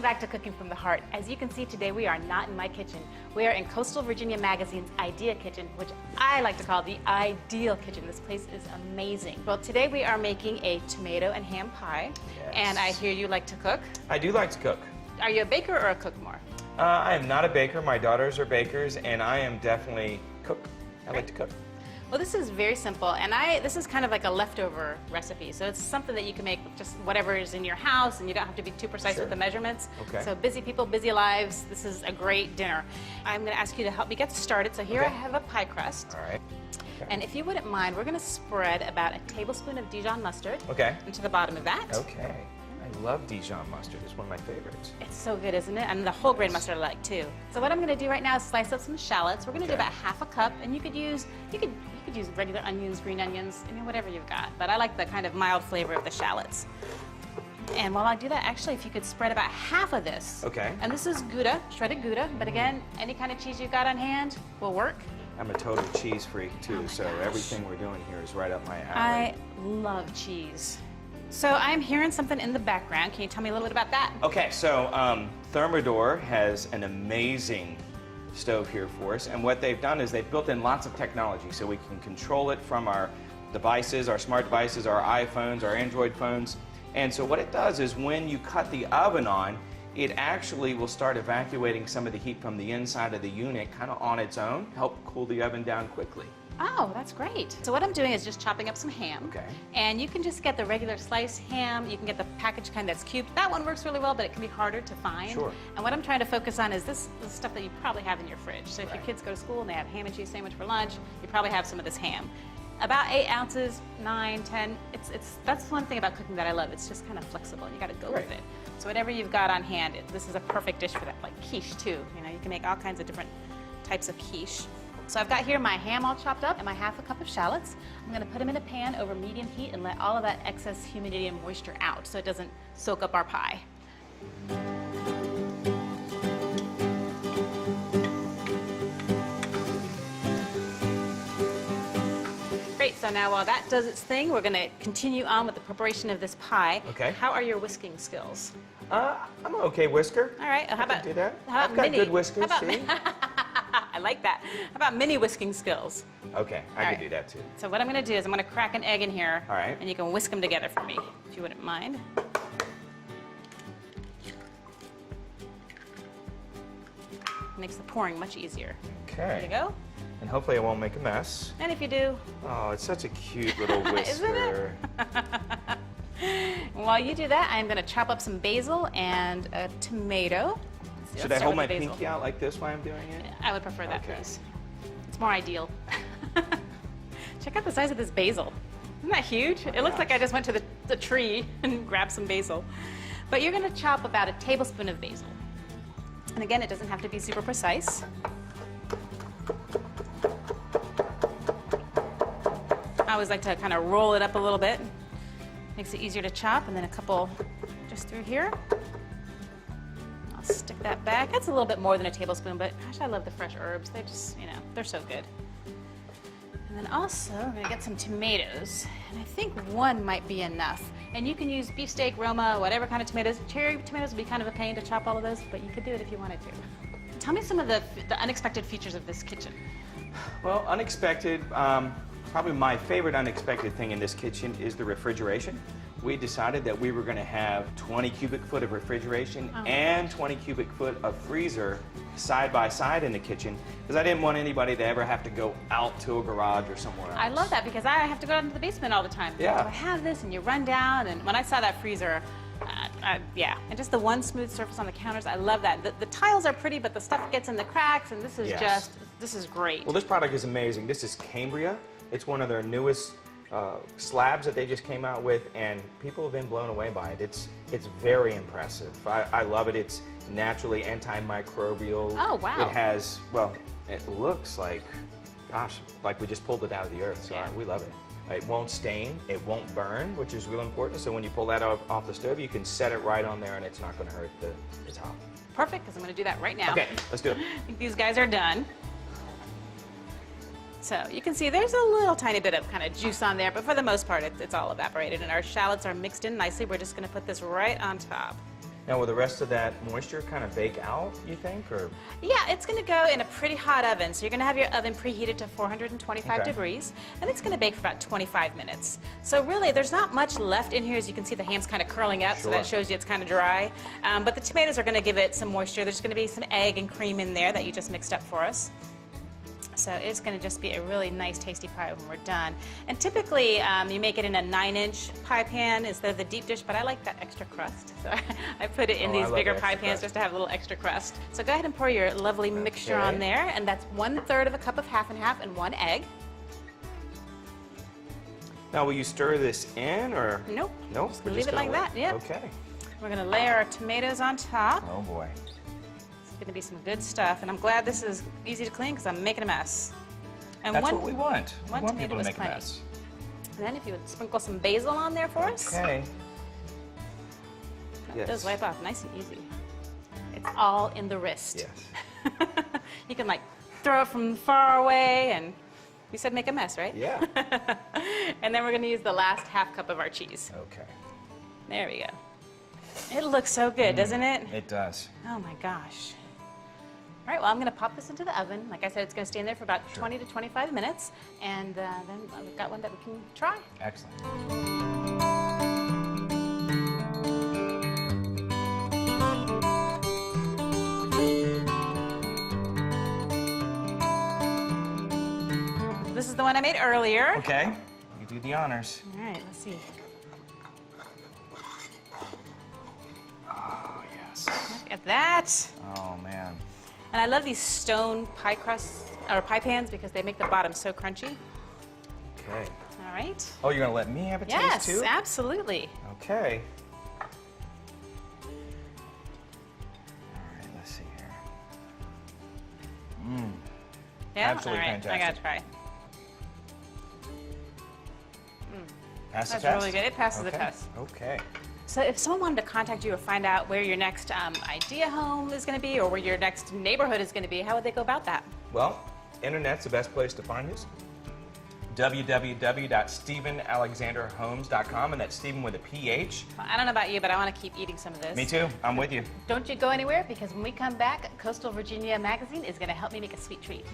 back to Cooking from the Heart. As you can see today, we are not in my kitchen. We are in Coastal Virginia Magazine's Idea Kitchen, which I like to call the ideal kitchen. This place is amazing. Well, today we are making a tomato and ham pie. Yes. And I hear you like to cook. I do like to cook. Are you a baker or a cook more? I am not a baker. My daughters are bakers, and I am definitely cook. I like to cook. Well, this is very simple, and this is kind of like a leftover recipe. So it's something that you can make with just whatever is in your house, and you don't have to be too precise with the measurements. Okay. So busy people, busy lives, this is a great dinner. I'm going to ask you to help me get started. So here I have a pie crust. All right. Okay. And if you wouldn't mind, we're going to spread about a tablespoon of Dijon mustard into the bottom of that. Okay. I love Dijon mustard. It's one of my favorites. It's so good, isn't it? And the whole grain mustard I like too. So what I'm going to do right now is slice up some shallots. We're going to do about half a cup, and you could use regular onions, green onions, I mean whatever you've got. But I like the kind of mild flavor of the shallots. And while I do that, actually, if you could spread about half of this. Okay. And this is Gouda, shredded Gouda. But again, any kind of cheese you've got on hand will work. I'm a total cheese freak too, so everything we're doing here is right up my alley. I love cheese. So I'm hearing something in the background. Can you tell me a little bit about that? Okay, so Thermador has an amazing stove here for us, and what they've done is they've built in lots of technology so we can control it from our devices, our smart devices, our iPhones, our Android phones. And so what it does is when you cut the oven on, it actually will start evacuating some of the heat from the inside of the unit kind of on its own, help cool the oven down quickly. Oh, that's great. So what I'm doing is just chopping up some ham. Okay. And you can just get the regular sliced ham. You can get the packaged kind that's cubed. That one works really well, but it can be harder to find. Sure. And what I'm trying to focus on is this stuff that you probably have in your fridge. So if your kids go to school and they have ham and cheese sandwich for lunch, you probably have some of this ham. About 8 ounces, 9, 10. That's one thing about cooking that I love. It's just kind of flexible. You got to go with it. So whatever you've got on hand, this is a perfect dish for that, like quiche too. You know, you can make all kinds of different types of quiche. So I've got here my ham all chopped up and my half a cup of shallots. I'm going to put them in a pan over medium heat and let all of that excess humidity and moisture out so it doesn't soak up our pie. Great, so now while that does its thing, we're going to continue on with the preparation of this pie. Okay. How are your whisking skills? I'm an okay whisker. All right, how about, do that. How about I've got mini? good whiskers, see? I like that. How about mini whisking skills? Okay, I can do that too. So what I'm going to do is I'm going to crack an egg in here. All right. And you can whisk them together for me, if you wouldn't mind. Makes the pouring much easier. Okay. There you go. And hopefully I won't make a mess. And if you do... Oh, it's such a cute little whisker. While you do that, I'm going to chop up some basil and a tomato. Should I hold my pinky out like this while I'm doing it? I would prefer that, please. It's more ideal. Check out the size of this basil. Isn't that huge? It looks like I just went to the tree and grabbed some basil. But you're going to chop about a tablespoon of basil. And again, it doesn't have to be super precise. I always like to kind of roll it up a little bit. Makes it easier to chop, and then a couple just through here. I'll stick that back. That's a little bit more than a tablespoon, but gosh, I love the fresh herbs. They just, you know, they're so good. And then also, I'm gonna get some tomatoes, and I think one might be enough. And you can use beefsteak, Roma, whatever kind of tomatoes. Cherry tomatoes would be kind of a pain to chop all of those, but you could do it if you wanted to. Tell me some of the unexpected features of this kitchen. Well, unexpected, probably my favorite unexpected thing in this kitchen is the refrigeration. We decided that we were going to have 20 cubic foot of refrigeration and 20 cubic foot of freezer side by side in the kitchen because I didn't want anybody to ever have to go out to a garage or somewhere else. I love that because I have to go out into the basement all the time. Yeah. So I have this and you run down, and when I saw that freezer, yeah, and just the one smooth surface on the counters, I love that. The tiles are pretty, but the stuff gets in the cracks, and this is this is great. Well, this product is amazing. This is Cambria. It's one of their newest slabs that they just came out with, and people have been blown away by it. It's very impressive. I love it. It's naturally antimicrobial. Oh, wow. It has, well, it looks like, gosh, like we just pulled it out of the earth, so we love it. It won't stain, it won't burn, which is real important. So when you pull that off the stove, you can set it right on there and it's not going to hurt the top. Perfect, because I'm going to do that right now. Okay, let's do it. I think these guys are done. So you can see there's a little tiny bit of kind of juice on there, but for the most part, it's all evaporated. And our shallots are mixed in nicely. We're just going to put this right on top. Now, will the rest of that moisture kind of bake out, you think, or? Yeah, it's going to go in a pretty hot oven. So you're going to have your oven preheated to 425 degrees, and it's going to bake for about 25 minutes. So really, there's not much left in here. As you can see, the ham's kind of curling up, so that shows you it's kind of dry. But the tomatoes are going to give it some moisture. There's going to be some egg and cream in there that you just mixed up for us. So it's going to just be a really nice, tasty pie when we're done. And typically, you make it in a 9-inch pie pan instead of the deep dish, but I like that extra crust. So I put it in these bigger pie pans just to have a little extra crust. So go ahead and pour your lovely mixture on there, and that's 1/3 of a cup of half and half and 1 egg. Now, will you stir this in, or? Nope. Nope. Just leave it like that. Yep. Okay. We're going to layer our tomatoes on top. Oh boy. It's going to be some good stuff, and I'm glad this is easy to clean because I'm making a mess. And that's what we want. We want people to make a plenty. mess. And then if you would sprinkle some basil on there for us. Okay. That does wipe off nice and easy. It's all in the wrist. Yes. You can like throw it from far away, and you said make a mess, right? Yeah. And then we're going to use the last ½ cup of our cheese. Okay. There we go. It looks so good, doesn't it? It does. Oh my gosh. All right, well, I'm going to pop this into the oven. Like I said, it's going to stay in there for about 20 to 25 minutes, and then we've got one that we can try. Excellent. This is the one I made earlier. Okay. You do the honors. All right, let's see. Oh, yes. Look at that. Oh, man. And I love these stone pie crusts, or pie pans, because they make the bottom so crunchy. Okay. All right. Oh, you're going to let me have a taste, too? Yes, absolutely. Okay. All right, let's see here. Mmm. Yeah? Absolutely all right, fantastic. I got to try. Pass the That's test? really good. It passes the test. Okay. So if someone wanted to contact you or find out where your next idea home is going to be, or where your next neighborhood is going to be, how would they go about that? Well, internet's the best place to find us. www.stephenalexanderhomes.com, and that's Stephen with a PH. Well, I don't know about you, but I want to keep eating some of this. Me too. I'm with you. Don't you go anywhere, because when we come back, Coastal Virginia Magazine is going to help me make a sweet treat.